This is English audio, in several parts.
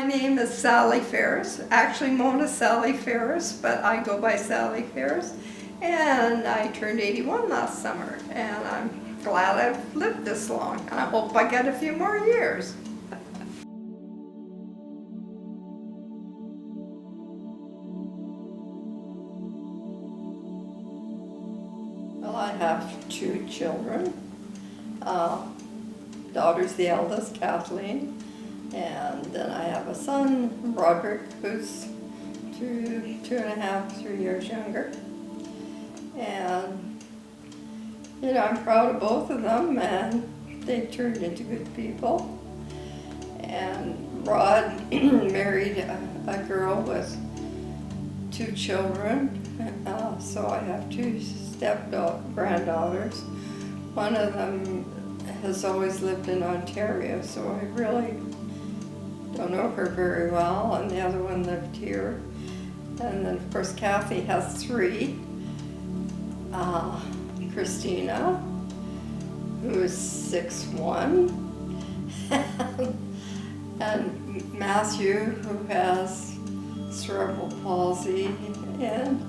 name is Sally Ferris, actually Mona Sally Ferris, but I go by Sally Ferris. And I turned 81 last summer, and I'm glad I've lived this long, and I hope I get a few more years. Well, I have 2 children. Daughter's the eldest, Kathleen, and then I have a son, Roderick, who's 2.5, 3 years younger. And, you know, I'm proud of both of them, and they turned into good people. And Rod married a girl with 2 children, so I have 2 granddaughters. One of them has always lived in Ontario, so I really don't know her very well, and the other one lived here. And then, of course, Kathy has 3. Christina, who is 6'1", and Matthew, who has cerebral palsy, and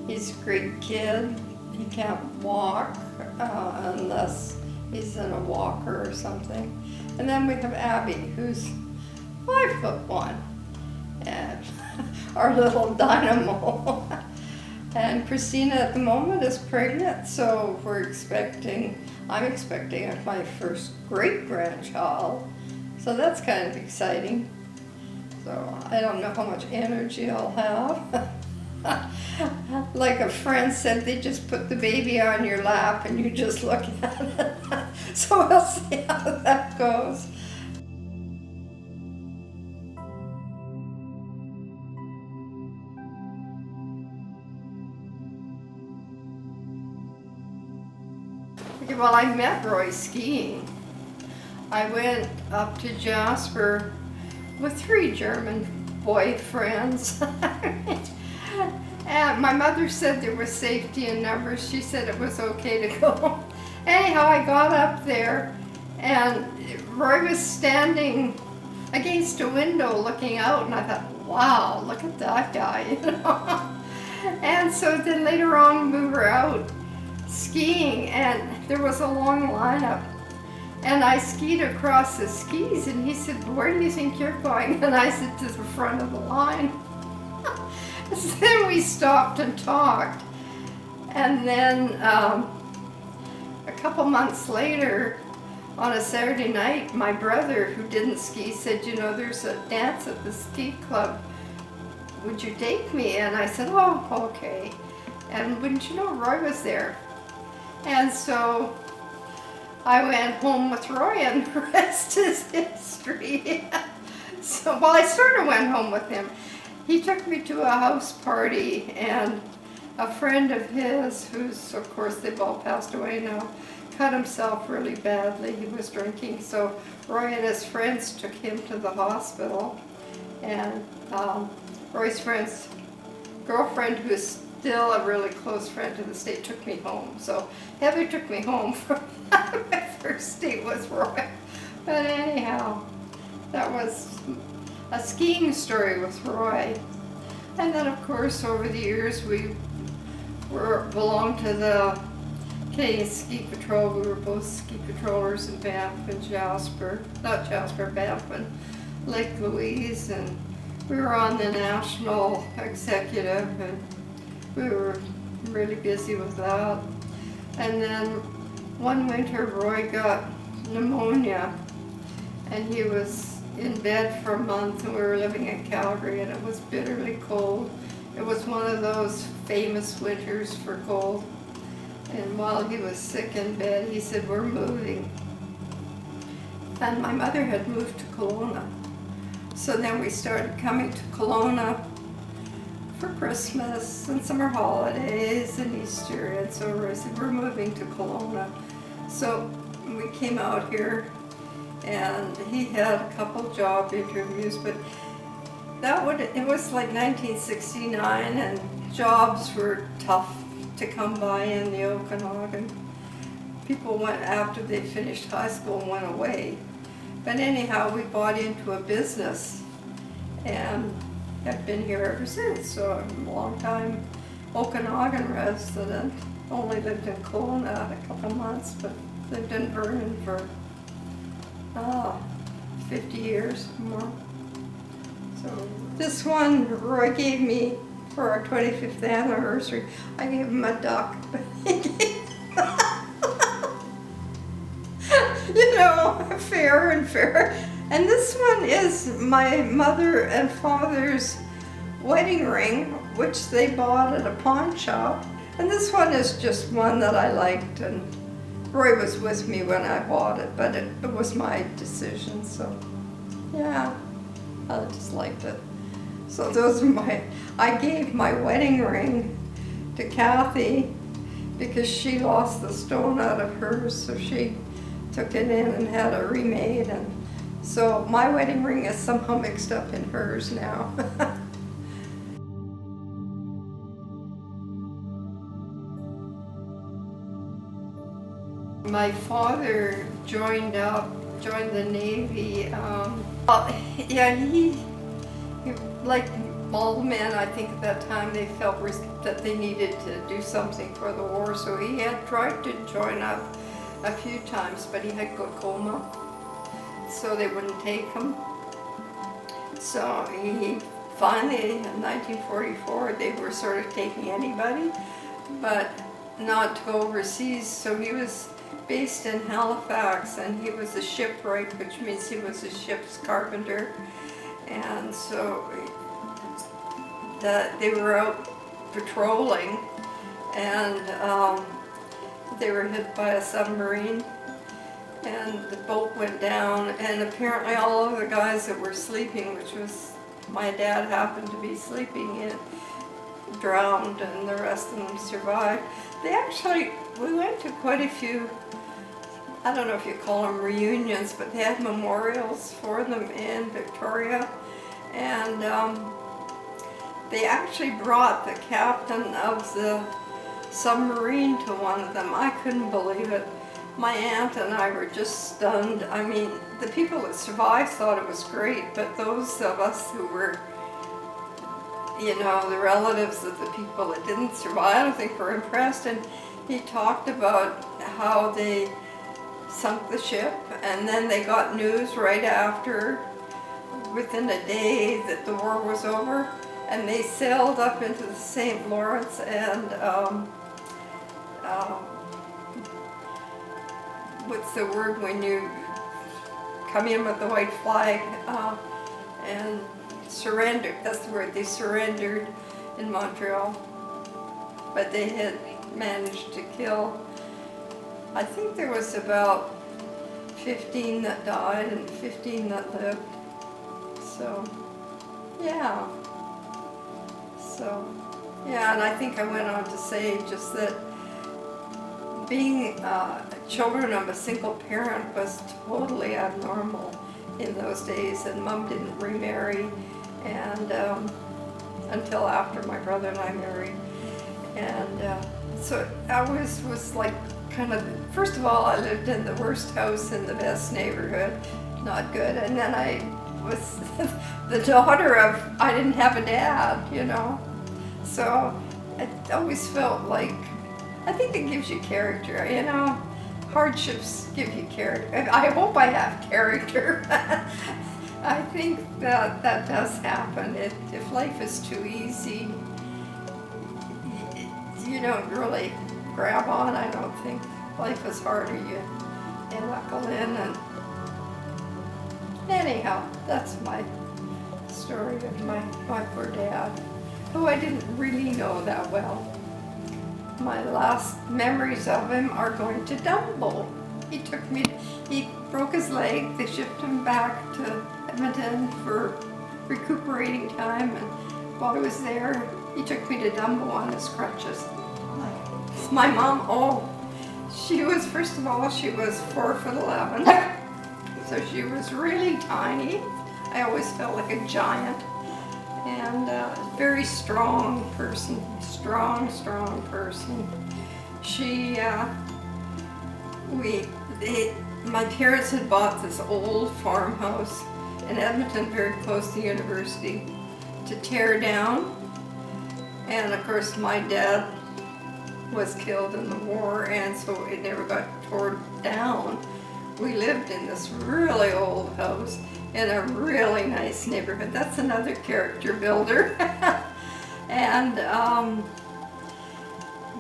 he's a great kid. He can't walk unless he's in a walker or something. And then we have Abby, who's 5'1", and our little dynamo. And Christina at the moment is pregnant, so I'm expecting my first great-grandchild. So that's kind of exciting. So I don't know how much energy I'll have. Like a friend said, they just put the baby on your lap and you just look at it. So we'll see how that goes. Well, I met Roy skiing. I went up to Jasper with 3 German boyfriends. And my mother said there was safety in numbers. She said it was okay to go. Anyhow, I got up there, and Roy was standing against a window looking out, and I thought, wow, look at that guy, you know. And so then later on we were out skiing, and there was a long lineup, and I skied across the skis, and he said, where do you think you're going? And I said, to the front of the line. So then we stopped and talked, and then a couple months later, on a Saturday night, my brother, who didn't ski, said, you know, there's a dance at the ski club, would you take me? And I said, oh, okay. And wouldn't you know, Roy was there. And so I went home with Roy, and the rest is history. So, well, I sort of went home with him. He took me to a house party, and a friend of his, who's, of course, they've all passed away now, cut himself really badly. He was drinking, so Roy and his friends took him to the hospital. And Roy's friend's girlfriend, who's still a really close friend to the state, took me home. So Heather took me home from my first date with Roy. But anyhow, that was a skiing story with Roy. And then, of course, over the years, we belonged to the Canadian Ski Patrol. We were both ski patrollers in Banff and Banff and Lake Louise, and we were on the national executive, and we were really busy with that. And then one winter, Roy got pneumonia, and he was in bed for a month, and we were living in Calgary, and it was bitterly cold. It was one of those famous winters for cold. And while he was sick in bed, he said, we're moving. And my mother had moved to Kelowna. So then we started coming to Kelowna for Christmas and summer holidays and Easter. And so I said, we're moving to Kelowna. So we came out here, and he had a couple job interviews, but it was like 1969, and jobs were tough to come by in the Okanagan. People went after they finished high school and went away. But anyhow, we bought into a business, and have been here ever since. So I'm a long time Okanagan resident. Only lived in Kelowna a couple months, but lived in Vernon for 50 years more. So this one Roy gave me for our 25th anniversary. I gave him a duck, but he gave you know, fair and fair. And this one is my mother and father's wedding ring, which they bought at a pawn shop. And this one is just one that I liked, and Roy was with me when I bought it, but it was my decision, so yeah, I just liked it. So those are I gave my wedding ring to Kathy because she lost the stone out of hers, so she took it in and had it remade, and so my wedding ring is somehow mixed up in hers now. My father joined the Navy. Yeah, he like all men, I think at that time they felt that they needed to do something for the war, so he had tried to join up a few times, but he had glaucoma, so they wouldn't take him. So he finally, in 1944, they were sort of taking anybody, but not to go overseas, so he was based in Halifax, and he was a shipwright, which means he was a ship's carpenter. And so they were out patrolling, and they were hit by a submarine, and the boat went down, and apparently all of the guys that were sleeping, which was my dad happened to be sleeping in, drowned, and the rest of them survived. We went to quite a few, I don't know if you call them reunions, but they had memorials for them in Victoria, and they actually brought the captain of the submarine to one of them. I couldn't believe it. My aunt and I were just stunned. I mean, the people that survived thought it was great, but those of us who were, you know, the relatives of the people that didn't survive, I don't think were impressed. And he talked about how they sunk the ship, and then they got news right after, within a day, that the war was over, and they sailed up into the St. Lawrence, and what's the word when you come in with the white flag, and surrendered, that's the word, they surrendered in Montreal, but they had managed to kill, I think there was about 15 that died and 15 that lived. So, yeah. And I think I went on to say just that being children of a single parent was totally abnormal in those days, and Mom didn't remarry and until after my brother and I married. And so I was like kind of, first of all, I lived in the worst house in the best neighborhood, not good, and then I was the daughter of, I didn't have a dad, you know, so it always felt like, I think it gives you character, you know, hardships give you character. I hope I have character. I think that does happen. If life is too easy, you don't really grab on. I don't think life is harder. You knuckle in, and anyhow, that's my story of my poor dad, who I didn't really know that well. My last memories of him are going to Dumbo. He broke his leg. They shipped him back to Edmonton for recuperating time, and while he was there, he took me to Dumbo on his crutches. My mom, she was, first of all, she was 4'11", so she was really tiny. I always felt like a giant, and very strong person, strong person. She, my parents had bought this old farmhouse, in Edmonton, very close to the university, to tear down. And of course my dad was killed in the war, and so it never got torn down. We lived in this really old house in a really nice neighborhood. That's another character builder. And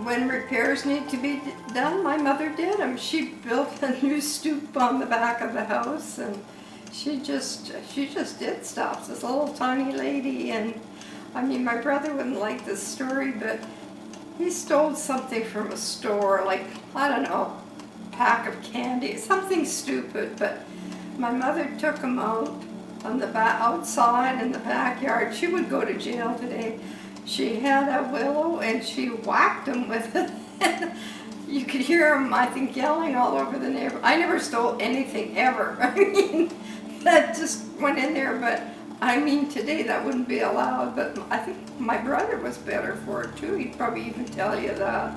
when repairs need to be done, my mother did them. She built a new stoop on the back of the house, and she just did stuff. This little tiny lady. And I mean, my brother wouldn't like this story, but he stole something from a store, like, I don't know, a pack of candy, something stupid, but my mother took him out on the outside in the backyard. She would go to jail today. She had a willow and she whacked him with it. You could hear him, I think, yelling all over the neighborhood. I never stole anything ever. I mean, that just went in there, but I mean, today that wouldn't be allowed, but I think my brother was better for it too. He'd probably even tell you that.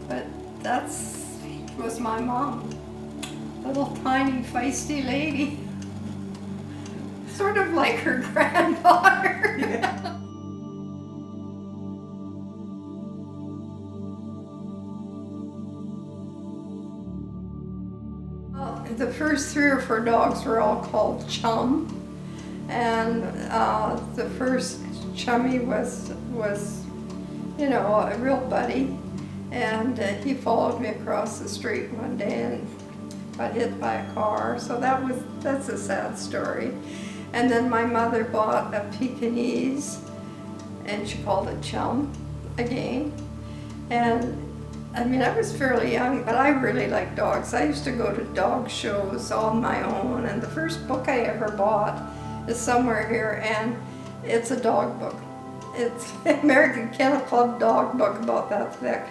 But was my mom. Little tiny feisty lady. Sort of like her granddaughter. Yeah. Well, the first 3 or 4 dogs were all called Chum. And the first chummy was you know, a real buddy, and he followed me across the street one day and got hit by a car. So that's a sad story. And then my mother bought a Pekingese, and she called it Chum again. And I mean, I was fairly young, but I really liked dogs. I used to go to dog shows on my own, and the first book I ever bought is somewhere here, and it's a dog book. It's American Kennel Club dog book about that thick.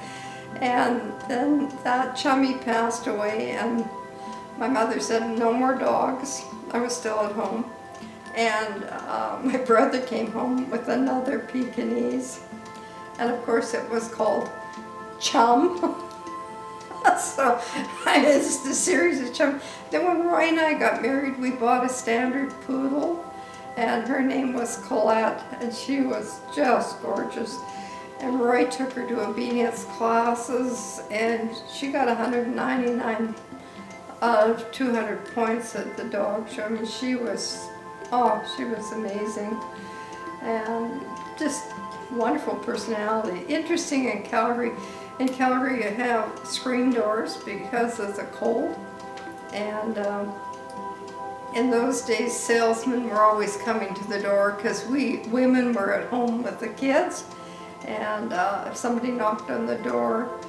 And then that chummy passed away, and my mother said no more dogs. I was still at home, and my brother came home with another Pekingese, and of course it was called Chum. So it's the series of Chum. Then when Roy and I got married, we bought a standard poodle, and her name was Colette, and she was just gorgeous. And Roy took her to obedience classes, and she got 199 out of 200 points at the dog show. I mean, she was amazing, and just wonderful personality. Interesting in Calgary. In Calgary, you have screen doors because of the cold, and in those days, salesmen were always coming to the door because we women were at home with the kids, and if somebody knocked on the door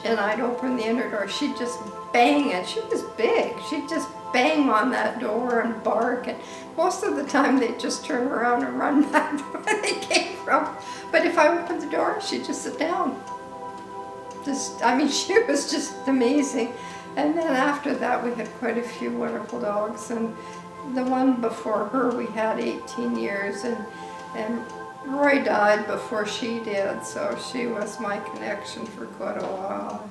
and I'd open the inner door, she'd just bang it. She was big. She'd just bang on that door and bark, and most of the time they'd just turn around and run back to where they came from. But if I opened the door, she'd just sit down. I mean, she was just amazing. And then after that, we had quite a few wonderful dogs. And the one before her, we had 18 years, and Roy died before she did, so she was my connection for quite a while.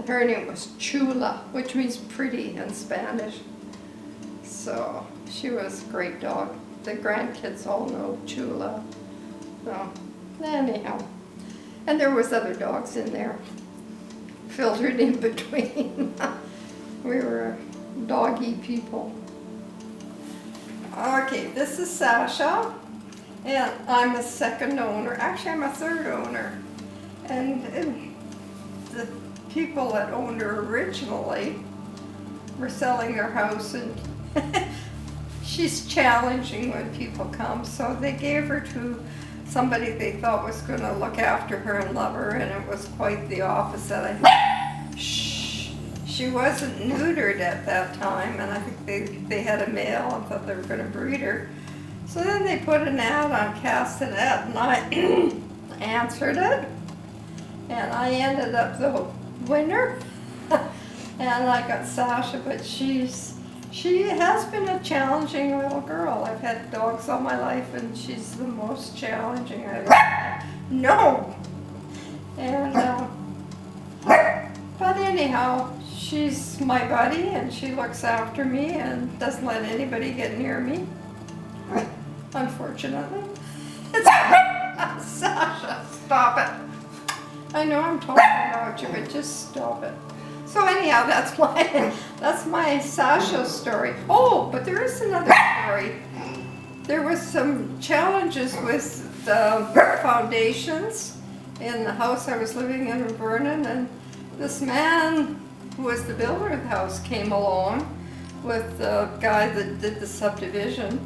Her name was Chula, which means pretty in Spanish. So she was a great dog. The grandkids all know Chula. So anyhow. And there was other dogs in there, filtered in between. We were doggy people. Okay, this is Sasha, and I'm a second owner. Actually, I'm a third owner. And the people that owned her originally were selling their house, and she's challenging when people come, so they gave her to somebody they thought was going to look after her and love her, and it was quite the opposite. I think she wasn't neutered at that time, and I think they had a male and thought they were going to breed her. So then they put an ad on Castanet, and I answered it, and I ended up the winner. And I got Sasha, but she has been a challenging little girl. I've had dogs all my life, and she's the most challenging I've ever had. No! And, but anyhow, she's my buddy, and she looks after me and doesn't let anybody get near me. unfortunately. Sasha, stop it. I know I'm talking about you, but just stop it. So anyhow, that's my Sasha story. Oh, but there is another story. There was some challenges with the foundations in the house I was living in Vernon, and this man who was the builder of the house came along with the guy that did the subdivision,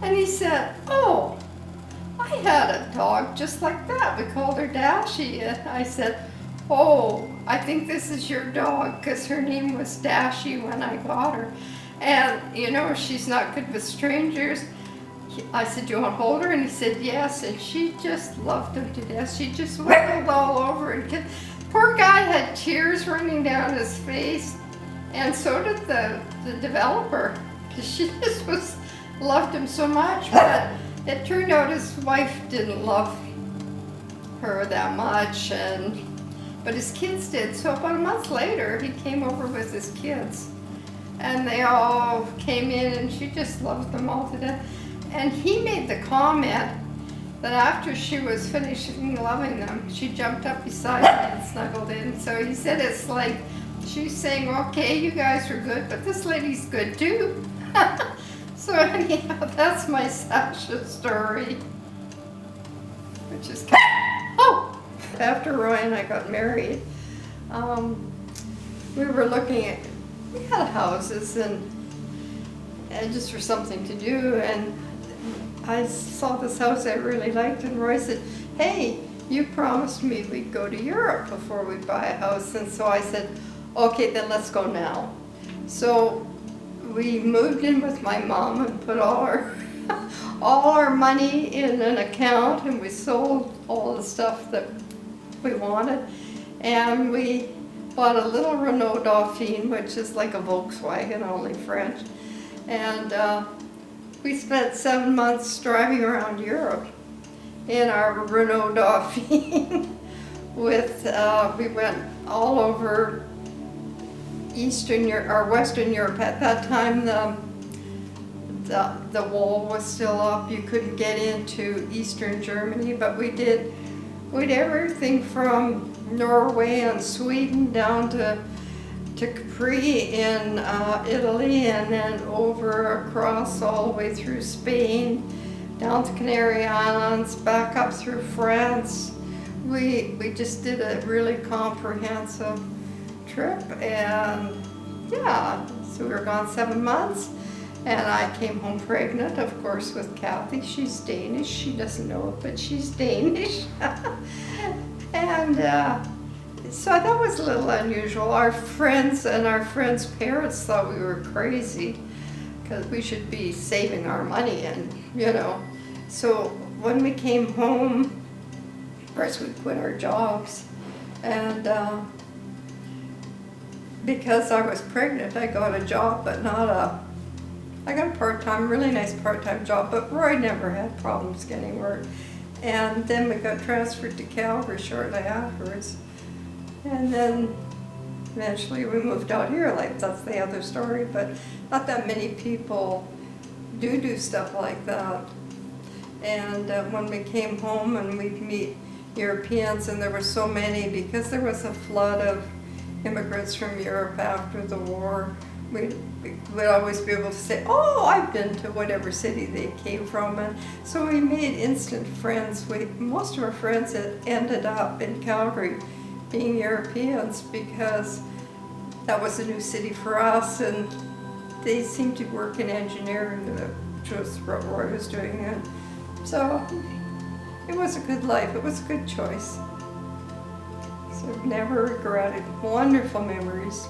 and he said, "Oh, I had a dog just like that. We called her Dashie." And I said, "Oh, I think this is your dog, because her name was Dashie when I got her. And you know, she's not good with strangers." I said, "Do you want to hold her?" And he said, "Yes." And she just loved him to death. She just wailed all over and poor guy had tears running down his face, and so did the developer, because she just loved him so much. But it turned out his wife didn't love her that much, but his kids did. So about a month later, he came over with his kids, and they all came in, and she just loved them all to death. And he made the comment that after she was finishing loving them, she jumped up beside me and snuggled in. So he said it's like she's saying, "Okay, you guys are good, but this lady's good too." So anyhow, that's my Sasha story, which is kind of, oh! After Roy and I got married, we were looking at, we had houses and just for something to do, and I saw this house I really liked, and Roy said, "Hey, you promised me we'd go to Europe before we buy a house." And so I said, "Okay, then let's go now." So we moved in with my mom and put all our money in an account, and we sold all the stuff that we wanted, and we bought a little Renault Dauphine, which is like a Volkswagen, only French, and we spent 7 months driving around Europe in our Renault Dauphine. We went all over Eastern Europe or Western Europe. At that time, the wall was still up. You couldn't get into Eastern Germany, but we did everything from Norway and Sweden down to Capri in Italy, and then over across all the way through Spain, down to Canary Islands, back up through France. We just did a really comprehensive trip, and yeah, so we were gone 7 months, and I came home pregnant, of course, with Kathy. She's Danish. She doesn't know it, but she's Danish. And so that was a little unusual. Our friends and our friends' parents thought we were crazy because we should be saving our money, and you know. So when we came home, of course we quit our jobs, and because I was pregnant, I got a job, but I got a part-time, really nice part-time job, but Roy never had problems getting work. And then we got transferred to Calgary shortly afterwards. And then eventually we moved out here, like that's the other story, but not that many people do stuff like that. And when we came home and we'd meet Europeans, and there were so many, because there was a flood of immigrants from Europe after the war, we'd always be able to say, "Oh, I've been to whatever city they came from." And so we made instant friends. Most of our friends had ended up in Calgary being Europeans, because that was a new city for us, and they seemed to work in engineering, which was what Roy was doing. And so it was a good life. It was a good choice. So I've never regretted. Wonderful memories.